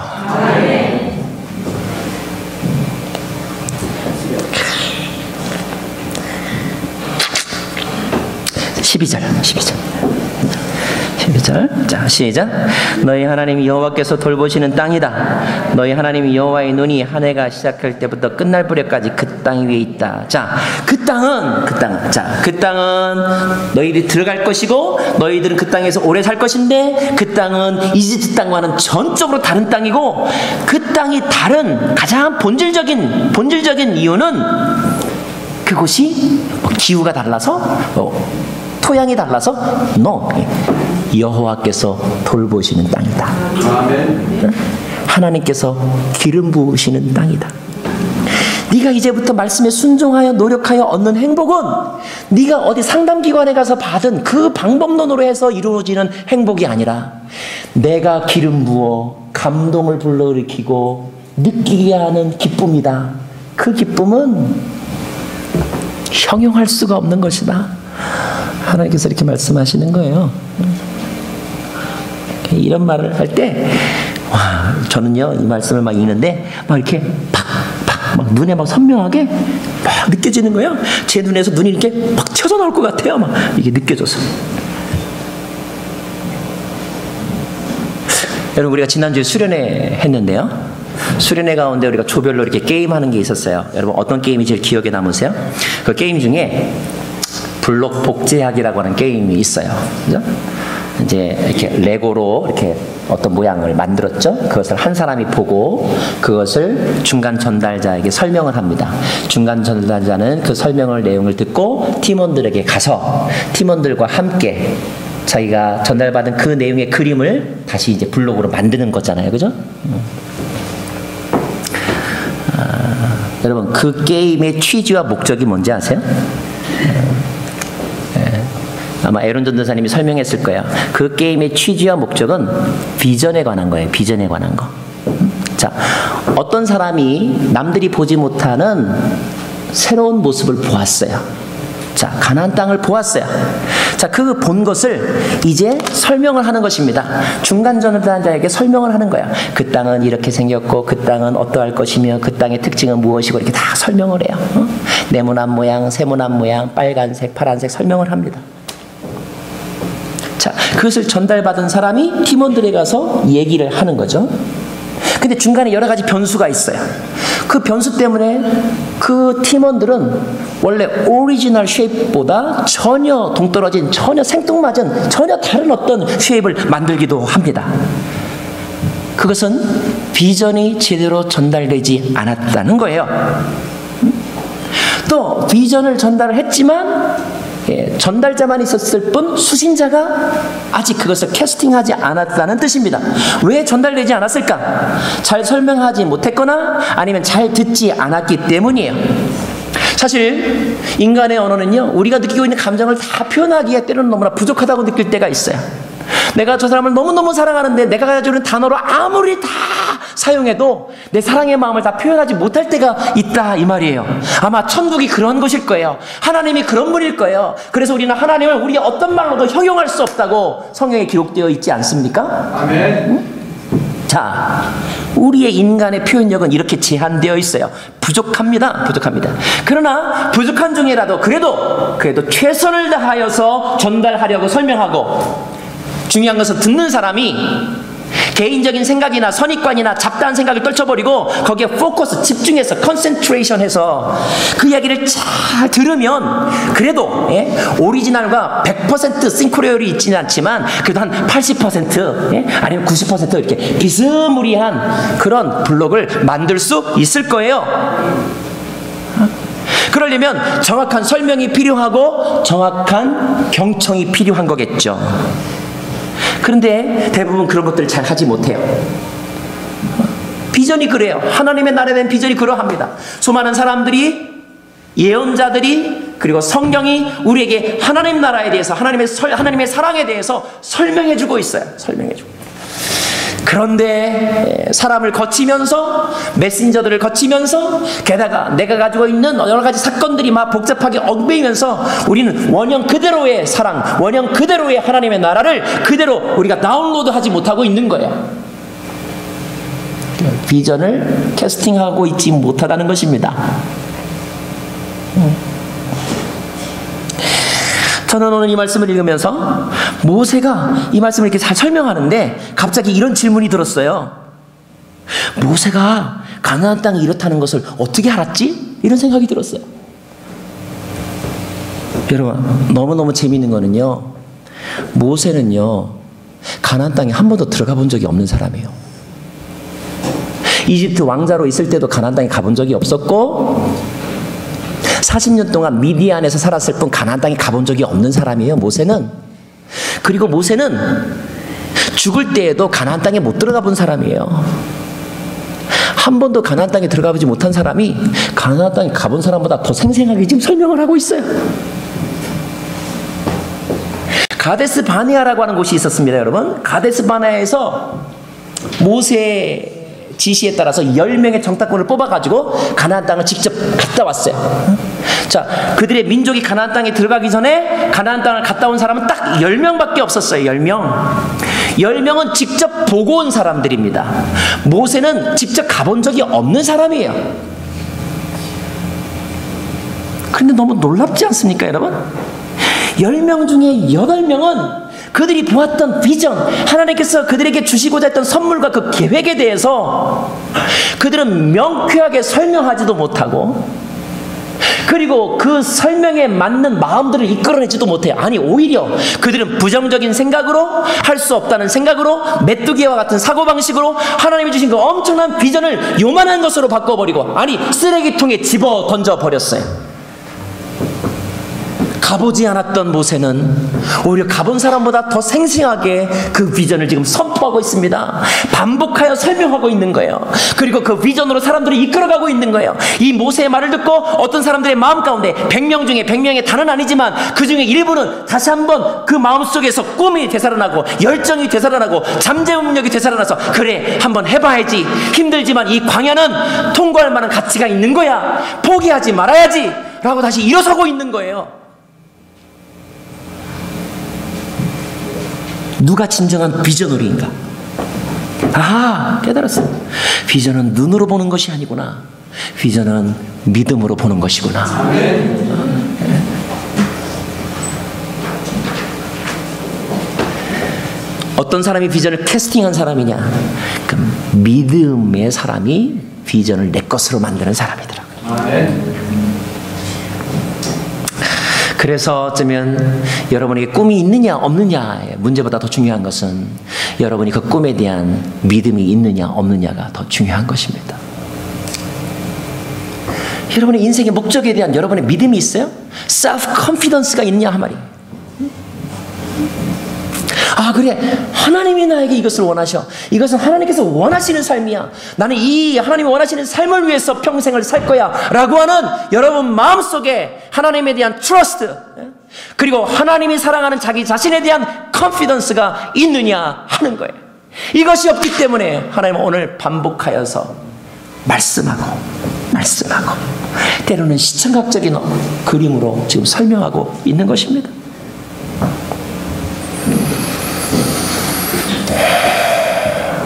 Speaker 1: 12절. 자, 시작. 너희 하나님 여호와께서 돌보시는 땅이다. 너희 하나님 여호와의 눈이 한 해가 시작할 때부터 끝날 무렵까지 그 땅 위에 있다. 자, 그 땅은 너희들이 들어갈 것이고, 너희들은 그 땅에서 오래 살 것인데, 그 땅은 이집트 땅과는 전적으로 다른 땅이고, 그 땅이 다른 가장 본질적인 이유는 그곳이 기후가 달라서, 토양이 달라서, 여호와께서 돌보시는 땅이다. 아멘. 하나님께서 기름 부으시는 땅이다. 네가 이제부터 말씀에 순종하여 노력하여 얻는 행복은 네가 어디 상담기관에 가서 받은 그 방법론으로 해서 이루어지는 행복이 아니라, 내가 기름 부어 감동을 불러일으키고 느끼게 하는 기쁨이다. 그 기쁨은 형용할 수가 없는 것이다. 하나님께서 이렇게 말씀하시는 거예요. 이런 말을 할 때, 와, 저는요, 이 말씀을 막 읽는데, 막 이렇게 막 눈에 막 선명하게 막 느껴지는 거예요. 제 눈에서 눈이 이렇게 막 튀어져 나올 것 같아요. 막 이게 느껴져서. 여러분, 우리가 지난주에 수련회 했는데요. 수련회 가운데 우리가 조별로 이렇게 게임하는 게 있었어요. 여러분, 어떤 게임이 제일 기억에 남으세요? 그 게임 중에 블록 복제하기라고 하는 게임이 있어요. 그죠? 이제 이렇게 레고로 이렇게 어떤 모양을 만들었죠. 그것을 한 사람이 보고 그것을 중간 전달자에게 설명을 합니다. 중간 전달자는 그 설명을 내용을 듣고 팀원들에게 가서 팀원들과 함께 자기가 전달받은 그 내용의 그림을 다시 이제 블록으로 만드는 거잖아요. 그죠? 여러분, 그 게임의 취지와 목적이 뭔지 아세요? 아마 에론 전도사님이 설명했을 거예요. 그 게임의 취지와 목적은 비전에 관한 거예요. 비전에 관한 거. 자, 어떤 사람이 남들이 보지 못하는 새로운 모습을 보았어요. 자, 가나안 땅을 보았어요. 자, 그 본 것을 이제 설명을 하는 것입니다. 중간 전달자에게 설명을 하는 거야. 그 땅은 이렇게 생겼고, 그 땅은 어떠할 것이며, 그 땅의 특징은 무엇이고, 이렇게 다 설명을 해요. 네모난 모양, 세모난 모양, 빨간색, 파란색 설명을 합니다. 자, 그것을 전달받은 사람이 팀원들에 가서 얘기를 하는 거죠. 근데 중간에 여러 가지 변수가 있어요. 그 변수 때문에 그 팀원들은 원래 오리지널 쉐입보다 전혀 동떨어진, 전혀 생뚱맞은, 전혀 다른 어떤 쉐입을 만들기도 합니다. 그것은 비전이 제대로 전달되지 않았다는 거예요. 또 비전을 전달을 했지만 전달자만 있었을 뿐 수신자가 아직 그것을 캐스팅하지 않았다는 뜻입니다. 왜 전달되지 않았을까? 잘 설명하지 못했거나 아니면 잘 듣지 않았기 때문이에요. 사실 인간의 언어는요, 우리가 느끼고 있는 감정을 다 표현하기에 때로는 너무나 부족하다고 느낄 때가 있어요. 내가 저 사람을 너무너무 사랑하는데 내가 가지고 있는 단어로 아무리 다 사용해도 내 사랑의 마음을 다 표현하지 못할 때가 있다, 이 말이에요. 아마 천국이 그런 곳일 거예요. 하나님이 그런 분일 거예요. 그래서 우리는 하나님을 우리의 어떤 말로도 형용할 수 없다고 성경에 기록되어 있지 않습니까?
Speaker 2: 아멘.
Speaker 1: 응? 자, 우리의 인간의 표현력은 이렇게 제한되어 있어요. 부족합니다. 그러나 부족한 중에라도 그래도 최선을 다하여서 전달하려고 설명하고, 중요한 것은 듣는 사람이 개인적인 생각이나 선입관이나 잡다한 생각을 떨쳐버리고 거기에 포커스, 집중해서 컨센트레이션해서 그 이야기를 잘 들으면 그래도 오리지널과 100% 싱크로율이 있지는 않지만 그래도 한 80% 아니면 90% 이렇게 비스무리한 그런 블록을 만들 수 있을 거예요. 그러려면 정확한 설명이 필요하고 정확한 경청이 필요한 거겠죠. 그런데 대부분 그런 것들을 잘 하지 못해요. 비전이 그래요. 하나님의 나라에 대한 비전이 그러합니다. 수많은 사람들이, 예언자들이, 그리고 성경이 우리에게 하나님 나라에 대해서, 하나님의 사랑에 대해서 설명해주고 있어요. 그런데 사람을 거치면서, 메신저들을 거치면서, 게다가 내가 가지고 있는 여러 가지 사건들이 막 복잡하게 얽매이면서 우리는 원형 그대로의 사랑, 원형 그대로의 하나님의 나라를 그대로 우리가 다운로드하지 못하고 있는 거예요. 비전을 캐스팅하고 있지 못하다는 것입니다. 저는 오늘 이 말씀을 읽으면서 모세가 이 말씀을 이렇게 잘 설명하는데 갑자기 이런 질문이 들었어요. 모세가 가나안 땅이 이렇다는 것을 어떻게 알았지? 이런 생각이 들었어요. 여러분, 너무너무 재미있는 거는요, 모세는요 가나안 땅에 한 번도 들어가 본 적이 없는 사람이에요. 이집트 왕자로 있을 때도 가나안 땅에 가본 적이 없었고 40년 동안 미디안에서 살았을 뿐 가나안 땅에 가본 적이 없는 사람이에요, 모세는. 그리고 모세는 죽을 때에도 가나안 땅에 못 들어가 본 사람이에요. 한 번도 가나안 땅에 들어가 보지 못한 사람이 가나안 땅에 가본 사람보다 더 생생하게 지금 설명을 하고 있어요. 가데스 바네아라고 하는 곳이 있었습니다, 여러분. 가데스 바네아에서 모세 지시에 따라서 10명의 정탐꾼을 뽑아가지고 가나안 땅을 직접 갔다 왔어요. 자, 그들의 민족이 가나안 땅에 들어가기 전에 가나안 땅을 갔다 온 사람은 딱 10명밖에 없었어요. 10명. 10명은 직접 보고 온 사람들입니다. 모세는 직접 가본 적이 없는 사람이에요. 그런데 너무 놀랍지 않습니까, 여러분? 10명 중에 8명은 그들이 보았던 비전, 하나님께서 그들에게 주시고자 했던 선물과 그 계획에 대해서 그들은 명쾌하게 설명하지도 못하고, 그리고 그 설명에 맞는 마음들을 이끌어내지도 못해요. 아니, 오히려 그들은 부정적인 생각으로, 할 수 없다는 생각으로, 메뚜기와 같은 사고방식으로 하나님이 주신 그 엄청난 비전을 요만한 것으로 바꿔버리고, 아니, 쓰레기통에 집어 던져버렸어요. 가보지 않았던 모세는 오히려 가본 사람보다 더 생생하게 그 비전을 지금 선포하고 있습니다. 반복하여 설명하고 있는 거예요. 그리고 그 비전으로 사람들이 이끌어가고 있는 거예요. 이 모세의 말을 듣고 어떤 사람들의 마음 가운데 100명 중에 100명의 다는 아니지만 그 중에 일부는 다시 한번 그 마음속에서 꿈이 되살아나고 열정이 되살아나고 잠재운력이 되살아나서, 그래, 한번 해봐야지, 힘들지만 이 광야는 통과할 만한 가치가 있는 거야, 포기하지 말아야지 라고 다시 일어서고 있는 거예요. 누가 진정한 비전으로인가? 아, 깨달았어요. 비전은 눈으로 보는 것이 아니구나. 비전은 믿음으로 보는 것이구나. 어떤 사람이 비전을 캐스팅한 사람이냐? 그럼 믿음의 사람이 비전을 내 것으로 만드는 사람이더라고요. 그래서 어쩌면 여러분에게 꿈이 있느냐 없느냐의 문제보다 더 중요한 것은 여러분이 그 꿈에 대한 믿음이 있느냐 없느냐가 더 중요한 것입니다. 여러분의 인생의 목적에 대한 여러분의 믿음이 있어요? self-confidence가 있느냐 한 말이에요. 아, 그래, 하나님이 나에게 이것을 원하셔. 이것은 하나님께서 원하시는 삶이야. 나는 이 하나님이 원하시는 삶을 위해서 평생을 살 거야 라고 하는 여러분 마음속에 하나님에 대한 트러스트, 그리고 하나님이 사랑하는 자기 자신에 대한 컨피던스가 있느냐 하는 거예요. 이것이 없기 때문에 하나님은 오늘 반복하여서 말씀하고 때로는 시청각적인 그림으로 지금 설명하고 있는 것입니다.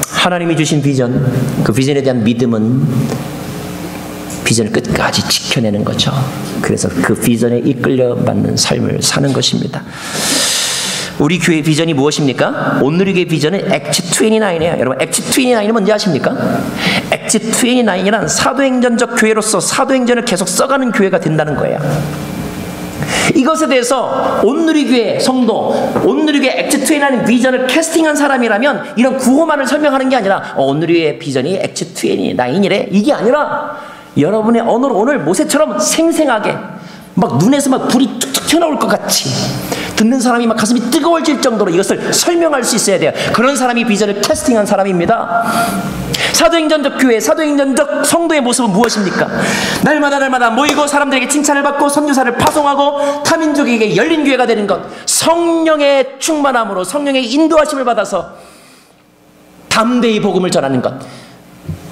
Speaker 1: 하나님이 주신 비전, 그 비전에 대한 믿음은 비전을 끝까지 지켜내는 거죠. 그래서 그 비전에 이끌려 맞는 삶을 사는 것입니다. 우리 교회 비전이 무엇입니까? 온누리교회 비전은 액트 29이에요. 여러분, 액트 29는 뭔지 아십니까? 액트 29이란 사도행전적 교회로서 사도행전을 계속 써가는 교회가 된다는 거예요. 이것에 대해서 온누리교회 성도, 온누리교회 액트 29 비전을 캐스팅한 사람이라면 이런 구호만을 설명하는 게 아니라 온누리교회 비전이 액트 29이래 이게 아니라 여러분의 언어로 오늘 모세처럼 생생하게 막 눈에서 막 불이 툭툭 튀어나올 것 같이 듣는 사람이 막 가슴이 뜨거워질 정도로 이것을 설명할 수 있어야 돼요. 그런 사람이 비전을 캐스팅한 사람입니다. 사도행전적 교회, 사도행전적 성도의 모습은 무엇입니까? 날마다 모이고 사람들에게 칭찬을 받고 선교사를 파송하고 타민족에게 열린 교회가 되는 것, 성령의 충만함으로 성령의 인도하심을 받아서 담대히 복음을 전하는 것,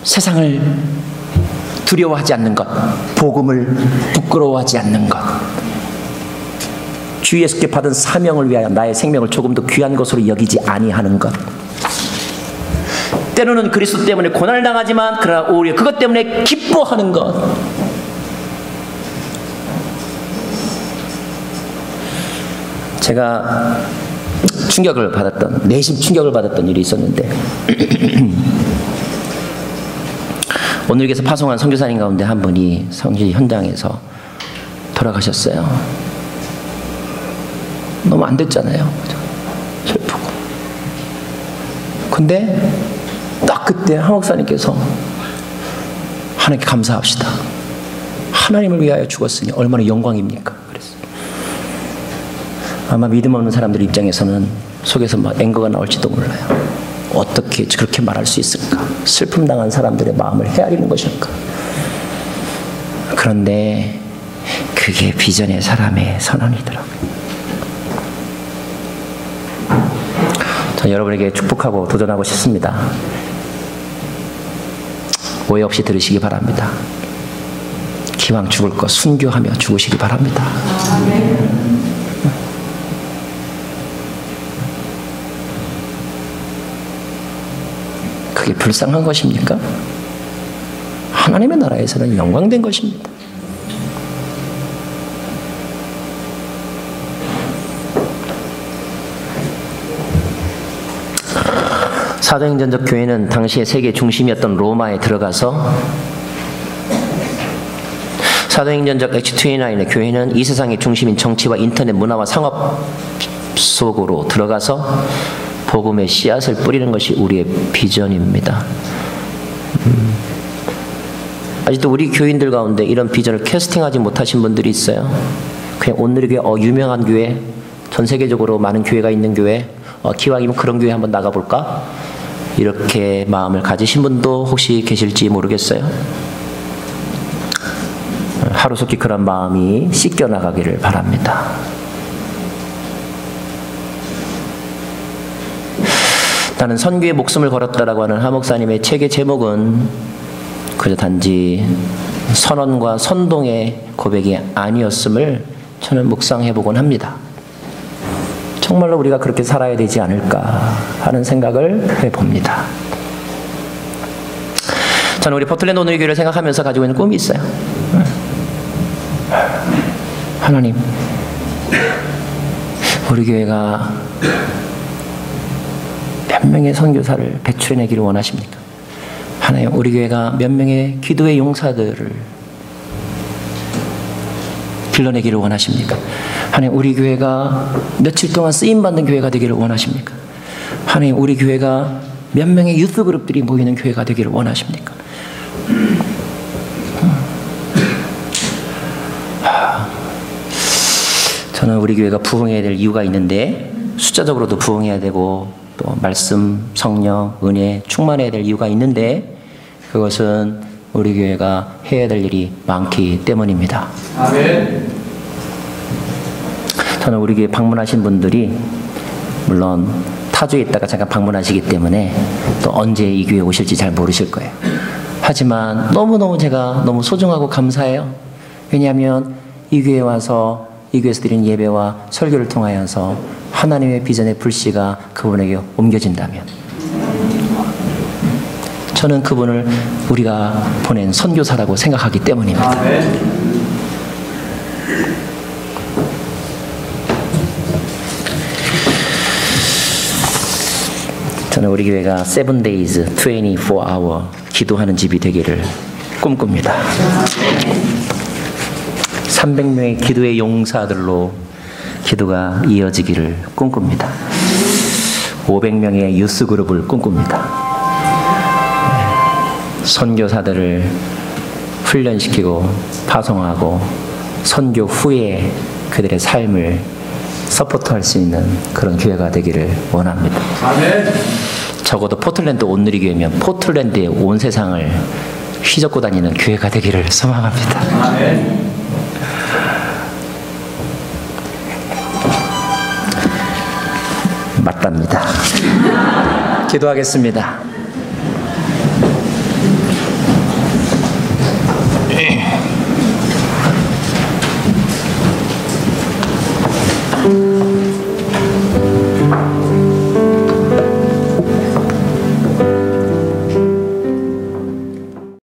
Speaker 1: 세상을 두려워하지 않는 것, 복음을 부끄러워하지 않는 것, 주 예수께 받은 사명을 위하여 나의 생명을 조금도 귀한 것으로 여기지 아니하는 것, 때로는 그리스도 때문에 고난을 당하지만 그러나 오히려 그것 때문에 기뻐하는 것. 제가 내심 충격을 받았던 일이 있었는데 오늘께서 파송한 선교사님 가운데 한 분이 성지 현장에서 돌아가셨어요. 너무 안 됐잖아요. 슬프고. 근데 딱 그때 한 목사님께서 하나님께 감사합시다. 하나님을 위하여 죽었으니 얼마나 영광입니까? 그랬어요. 아마 믿음 없는 사람들 입장에서는 속에서 막 앵거가 나올지도 몰라요. 어떻게 그렇게 말할 수 있을까? 슬픔 당한 사람들의 마음을 헤아리는 것일까? 그런데 그게 비전의 사람의 선언이더라고요. 저는 여러분에게 축복하고 도전하고 싶습니다. 오해 없이 들으시기 바랍니다. 기왕 죽을 거 순교하며 죽으시기 바랍니다. 그게 불쌍한 것입니까? 하나님의 나라에서는 영광된 것입니다. 사도행전적 교회는 당시의 세계 중심이었던 로마에 들어가서 사도행전적 액트 29의 교회는 이 세상의 중심인 정치와 인터넷, 문화와 상업 속으로 들어가서 복음의 씨앗을 뿌리는 것이 우리의 비전입니다. 아직도 우리 교인들 가운데 이런 비전을 캐스팅하지 못하신 분들이 있어요. 그냥 온누리교회 유명한 교회, 전 세계적으로 많은 교회가 있는 교회, 기왕이면 그런 교회 한번 나가볼까? 이렇게 마음을 가지신 분도 혹시 계실지 모르겠어요. 하루속히 그런 마음이 씻겨나가기를 바랍니다. 나는 선교에 목숨을 걸었다라고 하는 하 목사님의 책의 제목은 그저 단지 선언과 선동의 고백이 아니었음을 저는 묵상해보곤 합니다. 정말로 우리가 그렇게 살아야 되지 않을까 하는 생각을 해봅니다. 저는 우리 포틀랜드 온누리교회를 생각하면서 가지고 있는 꿈이 있어요. 하나님, 우리 교회가 몇 명의 선교사를 배출해내기를 원하십니까? 하나님, 우리 교회가 몇 명의 기도의 용사들을 길러내기를 원하십니까? 하나님, 우리 교회가 며칠 동안 쓰임받는 교회가 되기를 원하십니까? 하나님, 우리 교회가 몇 명의 유스 그룹들이 모이는 교회가 되기를 원하십니까? 저는 우리 교회가 부흥해야 될 이유가 있는데 숫자적으로도 부흥해야 되고 또 말씀, 성령, 은혜 충만해야 될 이유가 있는데 그것은 우리 교회가 해야 될 일이 많기 때문입니다.
Speaker 2: 아멘.
Speaker 1: 저는 우리 교회 방문하신 분들이 물론 타주에 있다가 잠깐 방문하시기 때문에 또 언제 이 교회에 오실지 잘 모르실 거예요. 하지만 너무너무 제가 너무 소중하고 감사해요. 왜냐하면 이 교회에 와서 이 교회에서 드리는 예배와 설교를 통하여서 하나님의 비전의 불씨가 그분에게 옮겨진다면 저는 그분을 우리가 보낸 선교사라고 생각하기 때문입니다.
Speaker 2: 아멘.
Speaker 1: 저는 우리 교회가 7days, 24hour 기도하는 집이 되기를 꿈꿉니다. 300명의 기도의 용사들로 기도가 이어지기를 꿈꿉니다. 500명의 유스 그룹을 꿈꿉니다. 선교사들을 훈련시키고 파송하고 선교 후에 그들의 삶을 서포트할 수 있는 그런 교회가 되기를 원합니다.
Speaker 2: 아멘.
Speaker 1: 적어도 포틀랜드 온누리교회면 포틀랜드의 온 세상을 휘젓고 다니는 교회가 되기를 소망합니다.
Speaker 2: 아멘.
Speaker 1: 맞답니다. 기도하겠습니다.